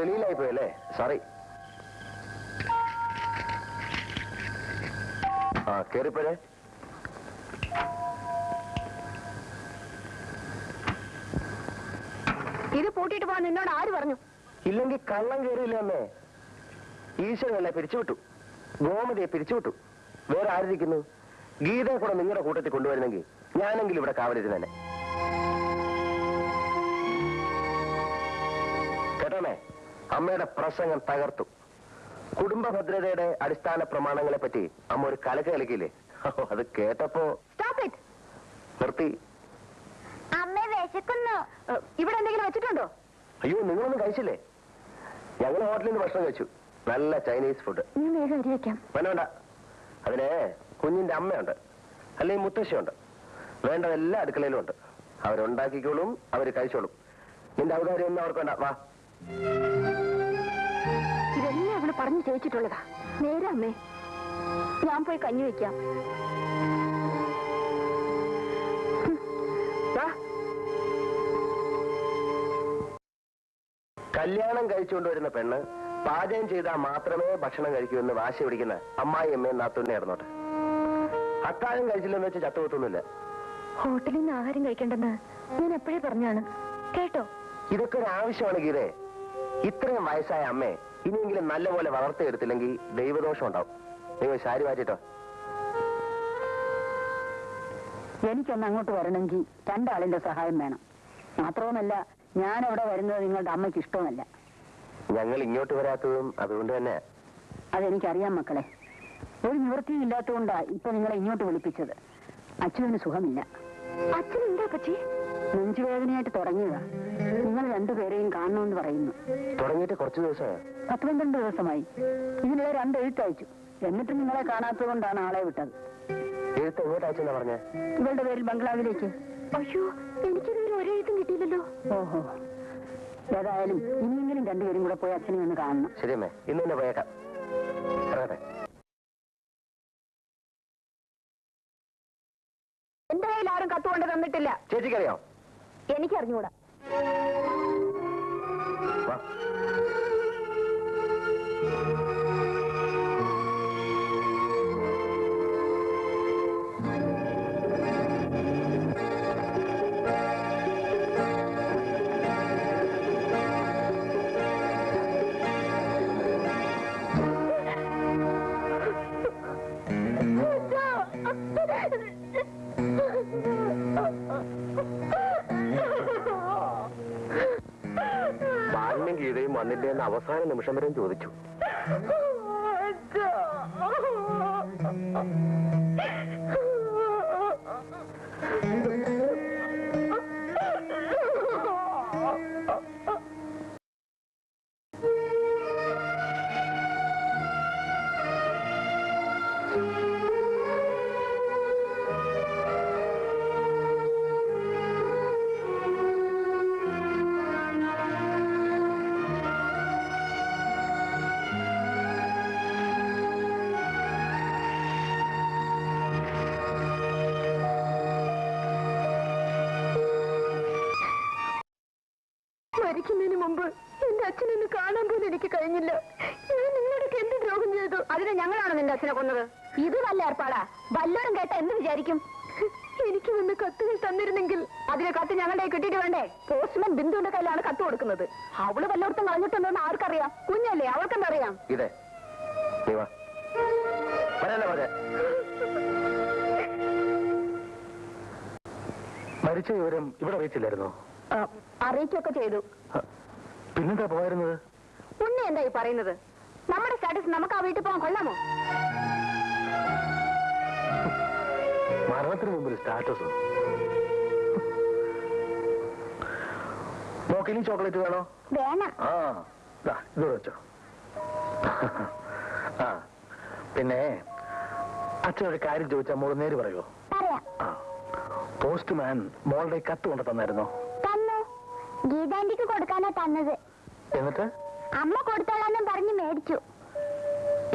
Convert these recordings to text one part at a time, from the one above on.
വെളിയിലായി പോയല്ലേ, സോറി. ആ കേറിപ്പോരെ. ഇത് പൂട്ടിയിട്ട് പോവാൻ നിന്നോട് ആര് പറഞ്ഞു? ഇല്ലെങ്കിൽ കള്ളം കയറിയില്ല അമ്മേ. ഈശ്വരനല്ലേ പിരിച്ചുവിട്ടു, ഗോമതിയെ പിരിച്ചുവിട്ടു. വേറെ ആരിരിക്കുന്നു? ഗീതയെ കൂടെ നിങ്ങളുടെ കൂട്ടത്തിൽ കൊണ്ടുവരുന്നെങ്കിൽ ഞാനെങ്കിലും ഇവിടെ കാവലിരുന്നേനെ. കേട്ടോമേ, അമ്മയുടെ പ്രസംഗം തകർത്തു. കുടുംബ ഭദ്രതയുടെ അടിസ്ഥാന പ്രമാണങ്ങളെ പറ്റി അമ്മ ഒരു കലക്ക് കളിക്കില്ലേ? അത് കേട്ടപ്പോ നിർത്തി. അമ്മ വിശക്കുന്നു. ഇവിടെ എന്തെങ്കിലും വെച്ചിട്ടുണ്ടോ? അയ്യോ, നിങ്ങളൊന്നും കഴിച്ചില്ലേ? ഞങ്ങൾ ഹോട്ടലിൽ നിന്ന് ഭക്ഷണം കഴിച്ചു, നല്ല ചൈനീസ് ഫുഡ്. വേണ്ട, അതിന് കുഞ്ഞിന്റെ അമ്മയുണ്ട്, അല്ലെങ്കിൽ മുത്തശ്ശിയുണ്ട്. വേണ്ടതെല്ലാം അടുക്കളയിലും ഉണ്ട്. അവരുണ്ടാക്കിക്കോളും, അവര് കഴിച്ചോളും. നിന്റെ ഔദാര്യം ഒന്നും അവർക്ക് വേണ്ട. വാ. ഇതെല്ലാം അവള് പറഞ്ഞു ചോദിച്ചിട്ടുള്ളതാ. നേരെ അമ്മേ, ഞാൻ പോയി കഞ്ഞി വെക്കാം. കല്യാണം കഴിച്ചുകൊണ്ടുവരുന്ന പെണ്ണ് പാചകം ചെയ്താൽ മാത്രമേ ഭക്ഷണം കഴിക്കൂ എന്ന് വാശി പിടിക്കുന്ന അമ്മായി അമ്മയും നാത്തൂന്നെ ഇറന്നോട്ടെ. അത്താഴം കഴിച്ചില്ലെന്ന് വെച്ച് ചത്തുകൊത്തൊന്നുമില്ല. ഹോട്ടലിൽ നിന്ന് ആഹാരം കഴിക്കേണ്ടെന്ന് ഞാൻ എപ്പോഴേ പറഞ്ഞാണ്, കേട്ടോ? ഇതൊക്കെ ഒരു ആവശ്യമാണ് ഗീതേ. ഇത്രയും വയസ്സായ അമ്മയെ ഇനിയെങ്കിലും നല്ലപോലെ വളർത്തിയെടുത്തില്ലെങ്കിൽ ദൈവദോഷം ഉണ്ടാവും. നിങ്ങൾ ശാരി മാറ്റിട്ടോ. എനിക്കൊന്ന് അങ്ങോട്ട് വരണമെങ്കിൽ രണ്ടാളിന്റെ സഹായം വേണം. മാത്രവുമല്ല, ഞാൻ അവിടെ വരുന്നത് നിങ്ങളുടെ അമ്മയ്ക്ക് ഇഷ്ടമല്ല. ഞങ്ങൾ ഇങ്ങോട്ട് വരാത്തതും അതുകൊണ്ട് തന്നെ. അതെനിക്കറിയാം മക്കളെ. ഒരു നിവൃത്തിയും ഇല്ലാത്തതുകൊണ്ടാ ഇപ്പൊ നിങ്ങളെ ഇങ്ങോട്ട് വിളിപ്പിച്ചത്. അച്ഛന് സുഖമില്ല. അച്ഛൻ എന്താ പറ്റി? നെഞ്ചുവേദനയായിട്ട് തുടങ്ങിയതാ. നിങ്ങൾ രണ്ടുപേരെയും കാണണമെന്ന് പറയുന്നു. തുടങ്ങിയിട്ട് കുറച്ചു ദിവസമായി. 12 ദിവസമായി. ഇതിനിടെ 2 എഴുത്തയച്ചു. എന്നിട്ട് നിങ്ങളെ കാണാത്തത് കൊണ്ടാണ് ആളെ വിട്ടത്. എഴുത്ത് എങ്ങോട്ടയച്ചെന്നാ പറഞ്ഞേ? ഇവളുടെ പേരിൽ ബംഗ്ലാവിലേക്ക്. അയ്യോ, എനിക്കിതുവരെ ഒരെഴുത്തും കിട്ടിയില്ലല്ലോ. ഓഹോ, ഏതായാലും ഇനിയെങ്കിലും രണ്ടുപേരും കൂടെ പോയി അച്ഛനെ ഒന്ന് കാണണം. ശരിയമ്മേ, ഇന്ന് തന്നെ പോയേക്കാം. ഇറങ്ങട്ടെ. എന്റെ കയ്യിൽ ആരും കത്തുകൊണ്ട് തന്നിട്ടില്ല. ചേച്ചിക്കറിയാം? എനിക്കറിഞ്ഞൂടാ. ഗീതയും വന്നില്ലേ എന്ന് അവസാന നിമിഷം വരെയും ചോദിച്ചു. മരിക്കുന്നതിന് മുമ്പ് എന്റെ അച്ഛനൊന്ന് കാണാൻ പോലും എനിക്ക് കഴിഞ്ഞില്ല. ഞാൻ നിങ്ങളോടൊക്കെ എന്ത് ദ്രോഹം ചെയ്തു? അതിന് ഞങ്ങളാണ് നിന്റെ അച്ഛനെ കൊന്നത്. ഇത് നല്ല ഏർപ്പാടാ. വല്ലവരും കേട്ട എന്ത് വിചാരിക്കും? എനിക്ക് വന്ന് കത്തുകൾ തന്നിരുന്നെങ്കിൽ. അതിന് കത്ത് ഞങ്ങളുടെ കിട്ടിയിട്ട് വേണ്ടേ? പോസ്റ്റ്മാൻ ബിന്ദുവിന്റെ കയ്യിലാണ് കത്ത് കൊടുക്കുന്നത്. അവള് വല്ലയിടത്തും കളഞ്ഞിട്ടുണ്ടോന്ന് ആർക്കറിയാം? കുഞ്ഞല്ലേ, അവൾക്കെന്തറിയാം? മരിച്ച വിവരം ഇവിടെ അറിയിച്ചില്ലായിരുന്നോ? അറിയിക്കൊക്കെ ചെയ്തു. പിന്നെന്താ പോയിരുന്നത്? ഉണ്ണി എന്താ ഈ പറയുന്നത്? നമ്മുടെ സ്റ്റാറ്റസ് നമുക്ക് ആ വീട്ടിൽ പോകാൻ കൊള്ളാമോ? മരണത്തിന് മുമ്പിൽ സ്റ്റാറ്റസ്. നോക്കിനി ചോക്ലേറ്റ് വേണോ? വേണം. ആ ഇത് വെച്ചോ. ആ പിന്നെ അച്ഛനൊരു കാര്യം ചോദിച്ചാൽ മോള് നേര് പറയുമോ? ആ, പോസ്റ്റ്മാൻ മോളുടെ കത്ത് കൊണ്ട് തന്നായിരുന്നോ? ഗീതാന്റിക്ക് കൊടുക്കാനാ തന്നത്. എന്നിട്ട് അമ്മ കൊടുത്തോളാന്നും പറഞ്ഞ് മേടിച്ചു.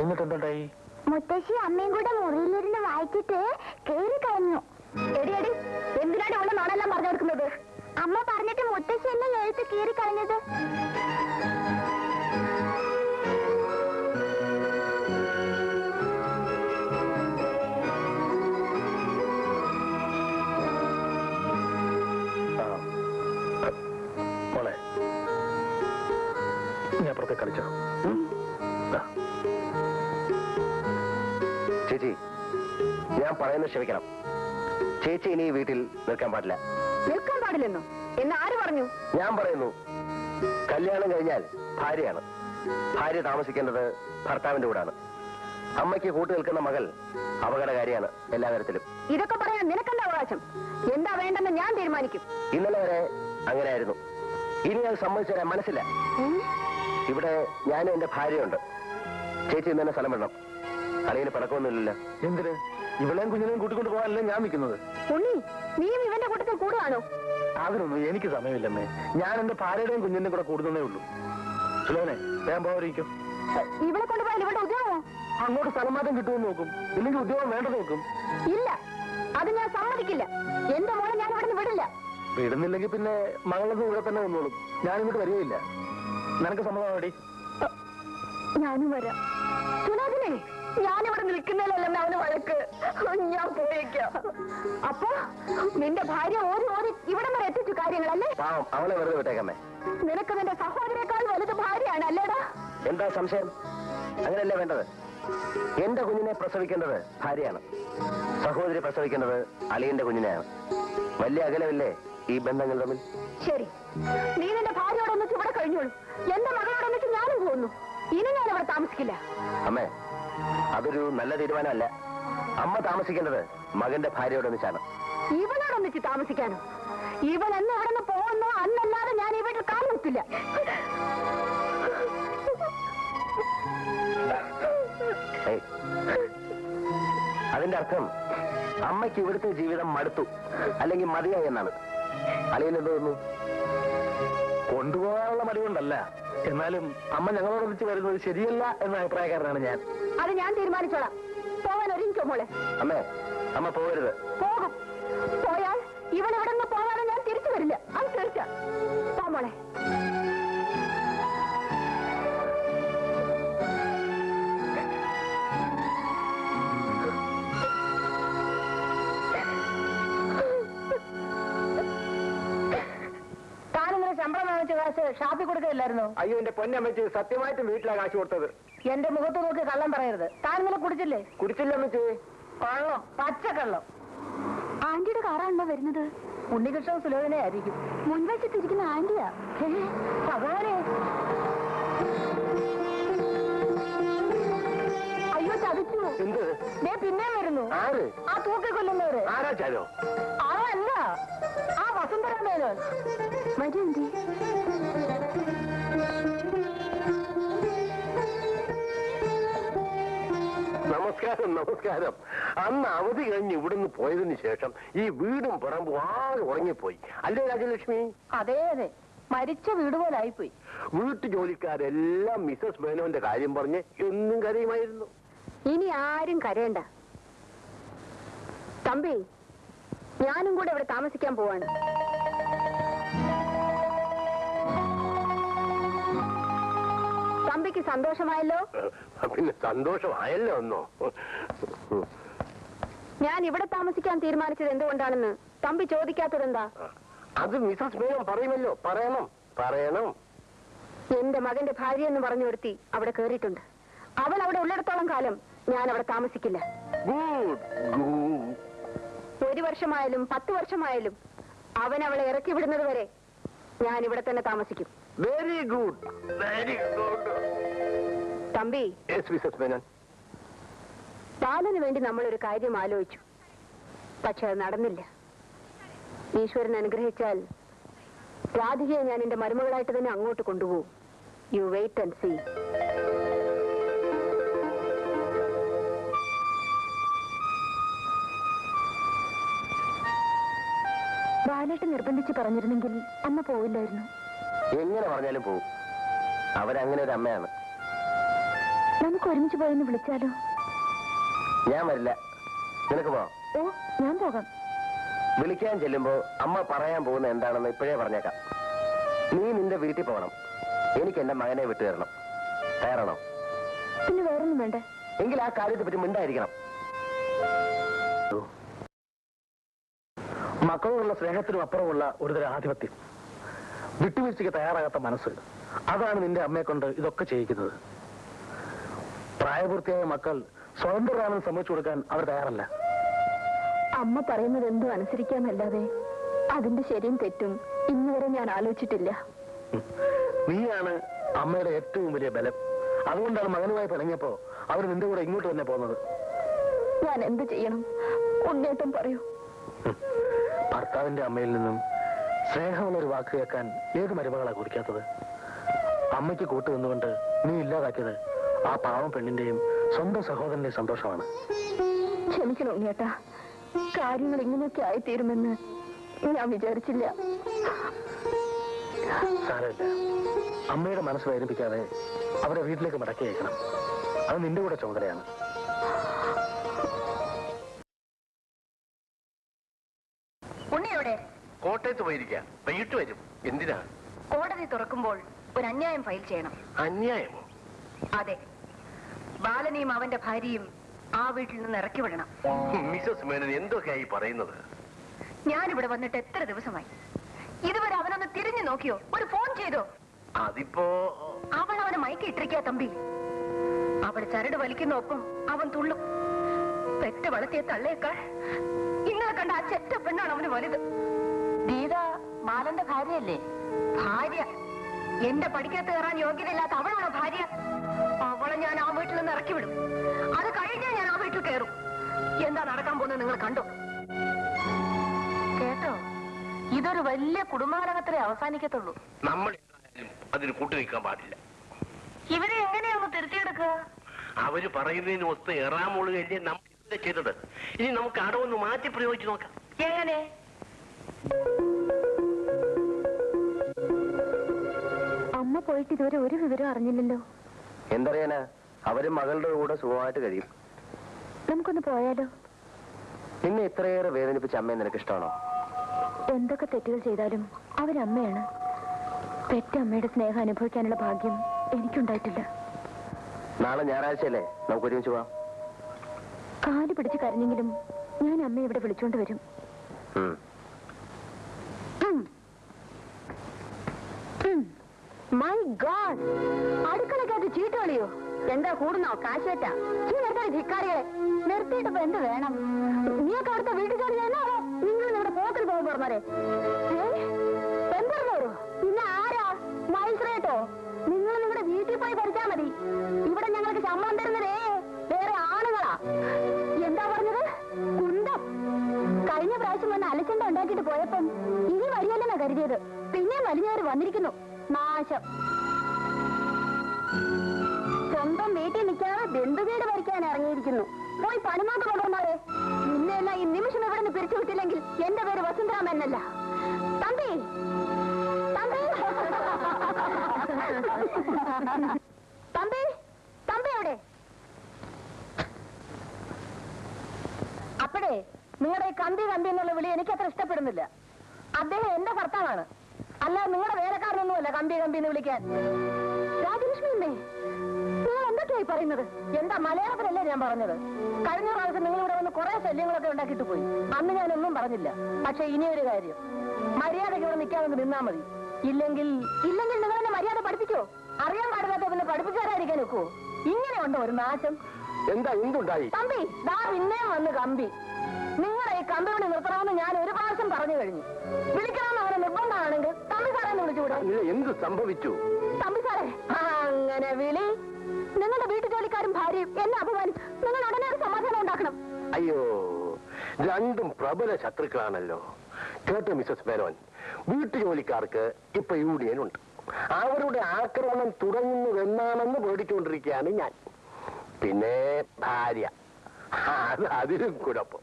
എന്നിട്ട് എന്തുണ്ടായി? മുത്തശ്ശി അമ്മയും കൂടെ മുറിയിലിരുന്ന് വായിച്ചിട്ട് കേറി കളഞ്ഞു. എടി എന്തിനാണ് ഉള്ള നോണെല്ലാം പറഞ്ഞു കൊടുക്കുന്നത്? അമ്മ പറഞ്ഞിട്ട് മുത്തശ്ശി എന്നെ എഴുത്ത് കീറി കളഞ്ഞത്. പിടിച്ചോ. ചേച്ചി, ഞാൻ പറയുന്നത് ക്ഷമിക്കണം. ചേച്ചി ഇനി ഈ വീട്ടിൽ നിൽക്കാൻ പാടില്ല. നിൽക്കാൻ പാടില്ലെന്നോ? എന്ന് ആര് പറഞ്ഞു? ഞാൻ പറയുന്നു, കല്യാണം കഴിഞ്ഞാൽ ഭാര്യയാണ്. ഭാര്യ താമസിക്കേണ്ടത് ഭർത്താവിന്റെ കൂടാണ്. അമ്മയ്ക്ക് കൂട്ടു നിൽക്കുന്ന മകൾ അപകടകാരിയാണ് എല്ലാ തരത്തിലും. ഇതൊക്കെ പറയാൻ നിനക്കെന്താ അവകാശം? എന്താ വേണ്ടെന്ന് ഞാൻ തീരുമാനിക്കും. ഇന്നലെ വരെ അങ്ങനെയായിരുന്നു. ഇനി അത് സമ്മതിച്ചു തരാൻ മനസ്സില്ല. ഇവിടെ ഞാനും എന്റെ ഭാര്യയുണ്ട്. ചേച്ചി ഇന്ന് തന്നെ സ്ഥലം വിടണം. അളിയന് പടക്കമൊന്നുമില്ലല്ലോ. എന്തിന്? ഇവളെയും കുഞ്ഞിനെയും കൂട്ടിക്കൊണ്ട് പോകാനല്ലേ ഞാൻ നിൽക്കുന്നത്. ഉണ്ണി, നീയും ഇവന്റെ കൂട്ടത്തിൽ കൂടുകയാണോ? അതിനൊന്നും എനിക്ക് സമയമില്ലമ്മേ. ഞാൻ എന്റെ ഭാര്യയുടെയും കുഞ്ഞിന്റെയും കൂടെ കൂടുന്നേ ഉള്ളൂ. സുലോനെ, വേഗം പോകാതിരിക്കും. ഇവളെ കൊണ്ടുപോയാൽ ഇവിടെ ഉദ്യോഗമോ? അങ്ങോട്ട് സ്ഥലം മാറ്റം കിട്ടുമെന്ന് നോക്കും. ഇല്ലെങ്കിൽ ഉദ്യോഗം വേണ്ടത് നോക്കും. ഇല്ല, അത് ഞാൻ സമ്മതിക്കില്ല. എന്റെ മോളെ ഞാൻ ഇവിടെ നിന്ന് വിടില്ല. വിടുന്നില്ലെങ്കിൽ പിന്നെ മകളൊന്നും ഇവിടെ തന്നെ വന്നോളും. ഞാനിങ്ങോട്ട് വരികയില്ല. നിനക്ക് സമ്മതമാടി? ഞാനും വരാം. സുനാഥിനെ, ഞാനിവിടെ നിൽക്കുന്നതിലല്ല അവന് വഴക്ക്. ഞാൻ പോയേക്കാം. അപ്പൊ നിന്റെ ഭാര്യ ഓടി ഓടി ഇവിടെ വരെ എത്തിച്ചു കാര്യങ്ങളല്ലേ? അവളെ വെറുതെ വിട്ടേക്കമ്മേ. നിനക്ക് നിന്റെ സഹോദരേക്കാൾ വലുത് ഭാര്യയാണ് അല്ലേടാ? എന്താ സംശയം? അങ്ങനെയല്ലേ വേണ്ടത്? എന്റെ കുഞ്ഞിനെ പ്രസവിക്കേണ്ടത് ഭാര്യയാണ്. സഹോദരി പ്രസവിക്കേണ്ടത് അളിയന്റെ കുഞ്ഞിനെയാണ്. വലിയ അകലമില്ലേ ഈ ബന്ധങ്ങൾ തമ്മിൽ? ശരി, നീ നിന്റെ ഭാര്യയോടൊന്നിച്ച് ഇവിടെ കഴിഞ്ഞോളൂ. എന്റെ മകളോടൊന്നിച്ച് ഞാനും പോകുന്നു. ഇനി ഞാൻ ഇവിടെ താമസിക്കില്ല. അമ്മേ, അതൊരു നല്ല തീരുമാനമല്ല. അമ്മ താമസിക്കേണ്ടത് മകന്റെ ഭാര്യയോടൊന്നിച്ചാണ്. ഇവളോടൊന്നിച്ച് താമസിക്കാനോ? ഇവൾ എന്ന് ഇവിടെ നിന്ന് പോകുന്നോ അന്നല്ലാതെ ഞാൻ ഈ വീട്ടിൽ കാലുകുത്തില്ല. അതിന്റെ അർത്ഥം അമ്മയ്ക്ക് ഇവിടുത്തെ ജീവിതം മടുത്തു, അല്ലെങ്കിൽ മതിയായി എന്നാണ്. അളിയനെന്ത് തോന്നുന്നു? കൊണ്ടുപോകാനുള്ള മടി കൊണ്ടല്ല, എന്നാലും അമ്മ ഞങ്ങളോടൊന്നിച്ച് വരുന്നത് ശരിയല്ല എന്ന അഭിപ്രായക്കാരനാണ് ഞാൻ. അത് ഞാൻ തീരുമാനിച്ചോളാം. പോകാൻ ഒരുങ്ങിക്കോ മോളെ. അമ്മേ, അമ്മ പോകരുത്. പോകും. പോയാൽ ഇവൻ ഇവിടെ നിന്ന് പോകാതെ ഞാൻ തിരിച്ചു വരില്ല. അത് തീർച്ച. പോ മോളെ. ശമ്പളം വാങ്ങിച്ച കാശ് ഷാപ്പി കൊടുക്കില്ലായിരുന്നോ? അയ്യോ, എന്റെ പൊന്നമ്മച്ച് സത്യമായിട്ടും വീട്ടിലാണ് കാശ് കൊടുത്തത്. എന്റെ മുഖത്ത് നോക്കി കള്ളം പറയരുത്. താൻ ഇന്നലെ കുടിച്ചില്ലേ? കുടിച്ചില്ല അമ്മച്ചി. കള്ളം, പച്ചക്കള്ളം. ആന്റിയുടെ കാറാണല്ലോ വരുന്നത്. ഉണ്ണികൃഷ്ണൻ സുലോചനെ ആയിരിക്കും. മുൻവശത്തിരിക്കുന്ന ആന്റിയാ. ഭഗവാനെ, അയ്യോ ചതിച്ചു. എന്ത്? പിന്നെയും വരുന്നു. ആര്? ആ തൂക്കിക്കൊല്ലുന്നവര്. ആരാ ചാരോ? അല്ല, ആ വസുന്ധര മേനോൻ. മജന്തി. നമസ്കാരം, നമസ്കാരം. അന്ന് അവധി കഴിഞ്ഞ് ഇവിടുന്ന് പോയതിനു ശേഷം ഈ വീടും പറമ്പും ആകെ ഉറങ്ങിപ്പോയി. അല്ലേ രാജലക്ഷ്മി? അതെ അതെ, മരിച്ച വീട് പോലായിപ്പോയി. വീട്ടു ജോലിക്കാരെല്ലാം മിസസ് മേനോന്റെ കാര്യം പറഞ്ഞ് എന്നും കരയുമായിരുന്നു. ഇനി ആരും കരയണ്ട തമ്പി. ഞാനും കൂടെ ഇവിടെ താമസിക്കാൻ പോവാണ്. തമ്പിക്ക് സന്തോഷമായല്ലോ? പിന്നെ സന്തോഷമായല്ലോ ഒന്നോ. ഞാൻ ഇവിടെ താമസിക്കാൻ തീരുമാനിച്ചത് എന്തുകൊണ്ടാണെന്ന് തമ്പി ചോദിക്കാത്തതെന്താ? അത് മിസസ് മേനോൻ പറയുമല്ലോ. പറയണം, പറയണം. എന്റെ മകന്റെ ഭാര്യ എന്ന് പറഞ്ഞു വരുത്തി അവിടെ കേറിയിട്ടുണ്ട്. അവൾ അവിടെ ഉള്ളിടത്തോളം കാലം ഞാൻ അവിടെ താമസിക്കില്ല. ഒരു വർഷമായാലും 10 വർഷമായാലും അവൻ അവളെ ഇറക്കി വിടുന്നത് വരെ ഞാൻ ഇവിടെ തന്നെ താമസിക്കും. Very good, very good. തമ്പി, ബാലന് വേണ്ടി നമ്മളൊരു കാര്യം ആലോചിച്ചു. പക്ഷെ അത് നടന്നില്ല. ഈശ്വരൻ അനുഗ്രഹിച്ചാൽ രാധികയെ ഞാൻ എന്റെ മരുമകളായിട്ട് തന്നെ അങ്ങോട്ട് കൊണ്ടുപോകും. You wait and see. ബാലേട്ട് നിർബന്ധിച്ച് പറഞ്ഞിരുന്നെങ്കിൽ അമ്മ പോവില്ലായിരുന്നു. എങ്ങനെ പറഞ്ഞാലും പോവും. അവരങ്ങനെ ഒരു അമ്മയാണ്. നമുക്ക് ഒരുമിച്ച് പോയെന്ന് വിളിച്ചാലോ? ഞാൻ വരില്ല. നിനക്ക് പോവാം. ഓ, ഞാൻ പോകാം. വിളിക്കാൻ ചെല്ലുമ്പോ അമ്മ പറയാൻ പോകുന്ന എന്താണെന്ന് ഇപ്പോഴേ പറഞ്ഞേക്കാം. നീ നിന്റെ വീട്ടിൽ പോകണം. എനിക്ക് എന്റെ മകനെ വിട്ടു തരണം. തയ്യാറാണോ? പിന്നെ വേറൊന്നും വേണ്ട. എങ്കിൽ ആ കാര്യത്തെ പറ്റി മിണ്ടായിരിക്കണം. മക്കളോടുള്ള സ്നേഹത്തിനും അപ്പുറമുള്ള ഒരുതരം ആധിപത്യം, വിട്ടുവീഴ്ചയ്ക്ക് തയ്യാറാകാത്ത മനസ്സ്, അതാണ് നിന്റെ അമ്മയെ കൊണ്ട് ഇതൊക്കെ ചെയ്യിക്കുന്നത്. പ്രായപൂർത്തിയായ മക്കൾ സ്വതന്ത്രരാണെന്ന് സമ്മതിച്ചു കൊടുക്കാൻ അവർ തയ്യാറല്ല. അമ്മ പറയുന്നത് എന്തോ അനുസരിക്കാന്നല്ലാതെ അതിന്റെ ശരിയും തെറ്റും ഇന്നുവരെ ഞാൻ ആലോചിച്ചിട്ടില്ല. നീയാണ് അമ്മയുടെ ഏറ്റവും വലിയ ബലം. അതുകൊണ്ടാണ് മകനുമായി പിണങ്ങിയപ്പോ അവർ നിന്റെ കൂടെ ഇങ്ങോട്ട് തന്നെ പോകുന്നത്. ഞാൻ എന്ത് ചെയ്യണം? ഉണ്ണേട്ടം പറയൂ. ഭർത്താവിന്റെ അമ്മയിൽ നിന്നും സ്നേഹമുള്ളൊരു വാക്ക് കേൾക്കാൻ ഏത് മരുമകളാ കുറിക്കാത്തത്? അമ്മയ്ക്ക് കൂട്ടു നിന്നുകൊണ്ട് നീ ഇല്ലാതാക്കിയത് ആ പാവം പെണ്ണിന്റെയും സ്വന്തം സഹോദരന്റെയും സന്തോഷമാണ്. ക്ഷമിക്കണം ഉണ്ണിയേട്ടാ, കാര്യങ്ങൾ ഇങ്ങനെയൊക്കെ ആയിത്തീരുമെന്ന് ഞാൻ വിചാരിച്ചില്ല. സാരമില്ല, അമ്മയുടെ മനസ്സ് വേദനിപ്പിക്കാതെ അവരെ വീട്ടിലേക്ക് മടക്കി അയക്കണം. അത് നിന്റെ കൂടെ ചുമതലയാണ്. ഉണ്ണിയോടെ കോട്ടയത്ത് പോയിരിക്കാം, വൈകിട്ട് വരും. എന്തിനാ? കോടതി തുറക്കുമ്പോൾ ഒരു അന്യായം ഫയൽ ചെയ്യണം. അന്യായമോ? അതെ, ബാലനെയും അവന്റെ ഭാര്യയും ആ വീട്ടിൽ നിന്ന് ഇറക്കി വിടണം. മിസസ് മേനൻ എന്തൊക്കെയായി പറയുന്നത്? ഞാനിവിടെ വന്നിട്ട് എത്ര ദിവസമായി? ഇതുവരെ അവനൊന്ന് തിരിഞ്ഞു നോക്കിയോ? ഒരു ഫോൺ ചെയ്തോ? അതിപ്പോ അവൾ അവനെ മയക്കി ഇട്ടിരിക്കാ തമ്പി. അവൾ ചരട് വലിക്കുന്ന ഒപ്പം അവൻ തുള്ളും. പെറ്റ വളർത്തിയ തള്ളയേക്കാൾ ഇന്നലെ കണ്ട ആ ചെറ്റ പെണ്ണാണ് അവന് വലുത്. ഗീത ബാലന്റെ ഭാര്യയല്ലേ? ഭാര്യ? എന്റെ പഠിക്കത്ത് കയറാൻ യോഗ്യതയില്ലാത്ത അവളാണോ ഭാര്യ? അവളെ ഞാൻ ആ വീട്ടിൽ നിന്ന് ഇറക്കി വിടും. അത് കഴിഞ്ഞാൽ ഞാൻ ആ വീട്ടിൽ കയറും. എന്താ നടക്കാൻ പോകുന്നത് നിങ്ങൾ കണ്ടോ? കേട്ടോ? ഇതൊരു വലിയ കുടുംബകലഹത്തിലേ അവസാനിക്കത്തുള്ളൂ. നമ്മൾ അതിന് കൂട്ടുനിൽക്കാൻ പാടില്ല. ഇവരെ എങ്ങനെയാന്ന് തിരുത്തിയെടുക്കുക? അവര് പറയുന്നതിന് ഒത്ത് ഏറാമൂളുകയല്ലേ നമ്മൾ ഇന്നലെ ചെയ്തത്. ഇനി നമുക്ക് അടവൊന്ന് മാറ്റി പ്രയോഗിച്ചു നോക്കാം. എങ്ങനെ? അമ്മ പോയിട്ട് ഇതുവരെ ഒരു വിവരം അറിഞ്ഞില്ലല്ലോ. എന്തറിയാനാ, അവരും മകളുടെ കൂടെ സുഖമായിട്ട് കഴിയും. നമുക്കൊന്ന് പോയാലോ? നിന്നെ ഇത്രയേറെ വേദനിപ്പിച്ച അമ്മയെ നിനക്ക് ഇഷ്ടമാണോ? എന്തൊക്കെ തെറ്റുകൾ ചെയ്താലും അവരമ്മയാണ്. പെറ്റമ്മയുടെ സ്നേഹം അനുഭവിക്കാനുള്ള ഭാഗ്യം എനിക്കുണ്ടായിട്ടില്ല. നാളെ ഞായറാഴ്ചയല്ലേ, നമുക്ക് ഒരുമിച്ച് പോവാം. കാല് പിടിച്ച് കരഞ്ഞെങ്കിലും ഞാൻ അമ്മയെ ഇവിടെ വിളിച്ചോണ്ട് വരും. മൈ ഗോഡ്, അടുക്കളക്കകത്ത് ചീട്ട് കളിയോ? എന്താ കൂടുന്നോ? കാശേറ്റാ ധിക്കാരികളെ നിർത്തിയിട്ടപ്പോ എന്ത് വേണം? നീയൊക്കെ അവിടുത്തെ വീട്ടിൽ ജോലി ചെയ്യുന്നാണോ? നിങ്ങൾ നിങ്ങളുടെ പോക്കിൽ പോകും പറഞ്ഞേ. എന്തോ പിന്നെ ആരാ മത്സരേട്ടോ? നിങ്ങൾ നിങ്ങളുടെ വീട്ടിൽ പോയി പഠിച്ചാ മതി. ഇവിടെ ഞങ്ങൾക്ക് ശമ്പളം തരുന്നതേ വേറെ ആണുങ്ങളാ. എന്താ പറഞ്ഞത്? കുന്തം. കഴിഞ്ഞ പ്രാവശ്യം വന്ന് അലച്ചണ്ട ഉണ്ടാക്കിയിട്ട് പോയപ്പം ഇനി വരിയല്ലെന്നാ കരുതിയത്. പിന്നെയും വലിഞ്ഞവര് വന്നിരിക്കുന്നു. നാശം. സ്വന്തം വീട്ടിൽ നിൽക്കാതെ ബന്ധുവീട് ഭരിക്കാൻ ഇറങ്ങിയിരിക്കുന്നു. പോയി പണിമാട്ട് കൊണ്ടുവന്നാലേ. നിന്നെല്ലാം ഈ നിമിഷം ഇവിടെ നിന്ന് പിരിച്ചു വിട്ടില്ലെങ്കിൽ എന്റെ പേര് വസുന്ധരാമ എന്നല്ല. തമ്പി തമ്പി തമ്പി തമ്പി എവിടെ? അപ്പോഴേ നിങ്ങളുടെ ഈ കമ്പി കമ്പി എന്നുള്ള വിളി എനിക്ക് അത്ര ഇഷ്ടപ്പെടുന്നില്ല. അദ്ദേഹം എന്റെ ഭർത്താവാണ്, അല്ല നിങ്ങളുടെ വേലക്കാരനൊന്നുമല്ല കമ്പി കമ്പി എന്ന് വിളിക്കാൻ. രാജലക്ഷ്മി അമ്മേ, നിങ്ങൾ എന്തൊക്കെയായി പറയുന്നത്? എന്താ മലയാളത്തിലല്ലേ ഞാൻ പറഞ്ഞത്? കഴിഞ്ഞ പ്രാവശ്യം നിങ്ങൾ ഇവിടെ വന്ന് കുറെ ശല്യങ്ങളൊക്കെ ഉണ്ടാക്കിയിട്ട് പോയി. അന്ന് ഞാനൊന്നും പറഞ്ഞില്ല. പക്ഷെ ഇനിയൊരു കാര്യം, മര്യാദയ്ക്ക് ഇവിടെ നിൽക്കാമെന്ന് നിന്നാ മതി. ഇല്ലെങ്കിൽ നിങ്ങൾ എന്നെ മര്യാദ പഠിപ്പിക്കോ? അറിയാൻ പാടില്ലാത്ത പിന്നെ പഠിപ്പിച്ചാരായിരിക്കാൻ വെക്കുവോ? ഇങ്ങനെ ഉണ്ടോ ഒരു നാശം? എന്താ എന്തുണ്ടായി? തമ്പി ദാ പിന്നെയും വന്ന് കമ്പി. നിങ്ങളെ ഈ കമ്പി വിളി നിർത്തണമെന്ന് ഞാൻ ഒരു പ്രാവശ്യം പറഞ്ഞു കഴിഞ്ഞു. വിളിക്കണമെന്ന് അവരെ നിർബന്ധമാണെങ്കിൽ തമ്പി സാറേ എന്ന് വിളിച്ചുകൂടെ? എന്ത് സംഭവിച്ചു? തമ്പി സാറേ അങ്ങനെ വിളി. നിങ്ങളുടെ വീട്ടു ജോലിക്കാരും ഭാര്യയും എന്നെ അപമാനിച്ചു. നിങ്ങൾ ഉടനെ ഒരു സമാധാനം ഉണ്ടാക്കണം. അയ്യോ, രണ്ടും പ്രബല ശത്രുക്കളാണല്ലോ. കേട്ടോ മിസസ് മേനോൻ, വീട്ടുജോലിക്കാർക്ക് ഇപ്പൊ യൂണിയൻ ഉണ്ട്. അവരുടെ ആക്രമണം തുടങ്ങുന്നുവെന്നാണെന്ന് പേടിച്ചുകൊണ്ടിരിക്കുകയാണ് ഞാൻ. പിന്നെ ഭാര്യ, അതിലും കുഴപ്പം.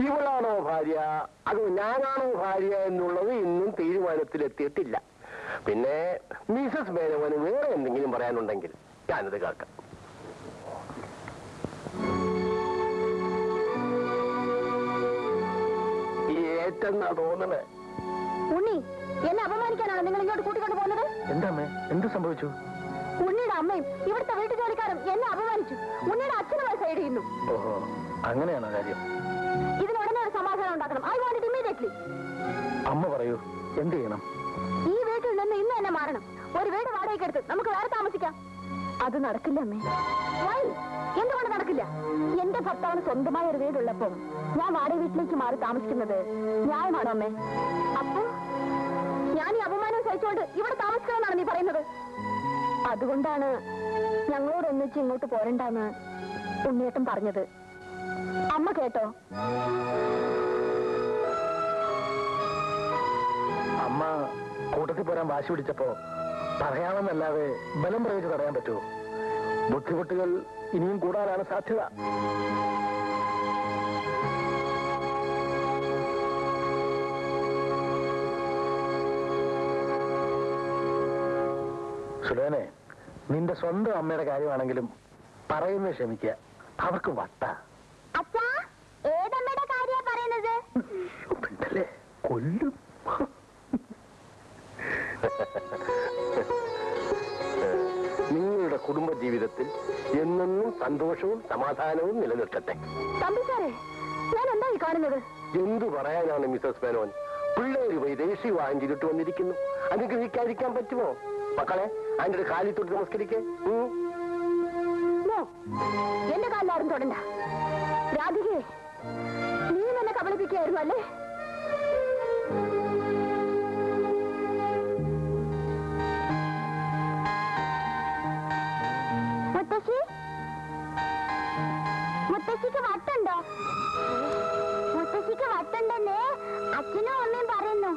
ഇവളാണോ ഭാര്യ അതോ ഞാനാണോ ഭാര്യ എന്നുള്ളത് ഇന്നും തീരുമാനത്തിലെത്തിയിട്ടില്ല. പിന്നെ മിസസ് മേനോന് വേറെ എന്തെങ്കിലും പറയാനുണ്ടെങ്കിൽ ഞാനത് കേൾക്കാം. ഏറ്റെന്നാ തോന്നണേ. ഉണ്ണി, എന്നെ അപമാനിക്കാനാണ് നിങ്ങൾ ഇങ്ങോട്ട് കൂട്ടിക്കൊണ്ട് പോകുന്നത്? എന്താ എന്ത് സംഭവിച്ചു? ഉണ്ണിയുടെ അമ്മയും ഇവിടുത്തെ വീട്ടു ജോലിക്കാരും എന്നെ അപമാനിച്ചു. ഉണ്ണിയുടെ അച്ഛനുമായി സൈഡ് ചെയ്യുന്നു. ഓഹോ, അങ്ങനെയാണോ കാര്യം? ഇതിനുടനെ ഒരു സമാധാനം ഉണ്ടാക്കണം. I want it immediately. അമ്മ പറയൂ, എന്ത് ചെയ്യണം? ഈ വീട്ടിൽ നിന്ന് ഇന്ന് എന്നെ തന്നെ മാറണം. ഒരു വീട് വാടകയ്ക്ക് എടുത്ത് നമുക്ക് വേറെ താമസിക്കാം. അത് നടക്കില്ല അമ്മേ. എന്തുകൊണ്ട് നടക്കില്ല? എന്റെ ഭർത്താവിന് സ്വന്തമായ ഒരു വീടുള്ളപ്പം ഞാൻ വാടക വീട്ടിലേക്ക് മാറി താമസിക്കുന്നത് ന്യായമാണോ അമ്മേ? അപ്പൊ ഞാൻ ഈ അപമാനം സഹിച്ചുകൊണ്ട് ഇവിടെ താമസിക്കണമെന്നാണ് നീ പറയുന്നത്? അതുകൊണ്ടാണ് ഞങ്ങളോട് ഒന്നിച്ച് ഇങ്ങോട്ട് പോരണ്ടെന്ന് ഉണ്ണിയേട്ടൻ പറഞ്ഞത്. അമ്മ കേട്ടോ? അമ്മ കൂട്ടത്തിൽ പോരാൻ വാശി പിടിച്ചപ്പോ പറയാമെന്നല്ലാതെ ബലം പ്രയോഗിച്ച് തടയാൻ പറ്റുമോ? ബുദ്ധിമുട്ടുകൾ ഇനിയും കൂടാനാണ് സാധ്യത. സുലേനെ, നിന്റെ സ്വന്തം അമ്മയുടെ കാര്യമാണെങ്കിലും പറയുന്നത് ക്ഷമിക്കുക. അവർക്ക് വട്ട. ഏതമ്മയുടെ കാര്യ പറയുന്നത്? കൊല്ലും. നിങ്ങളുടെ കുടുംബ ജീവിതത്തിൽ എന്നെന്നും സന്തോഷവും സമാധാനവും നിലനിർത്തട്ടെ. ഞാൻ എന്തായി കാണുന്നത്? എന്തു പറയാനാണ് മിസസ് മേനോൻ? പിള്ളേര് വൈദേശി വാങ്ങിച്ചിട്ട് വന്നിരിക്കുന്നു. അനുഗ്രഹിക്കാതിരിക്കാൻ പറ്റുമോ? മക്കളെ, അതിന്റെ കാലിൽ തൊട്ട് നമസ്കരിക്കേ. എന്റെ കാലിലാരും തൊടണ്ട. രാധികേ, നീ എന്നെ കബളിപ്പിക്കുകയായിരുന്നു അല്ലേ? മുത്തശ്ശിക്ക് വട്ടുണ്ടോ? മുത്തശ്ശിക്ക് വട്ടുണ്ടെന്ന് അച്ഛനും അമ്മയും പറയുന്നു.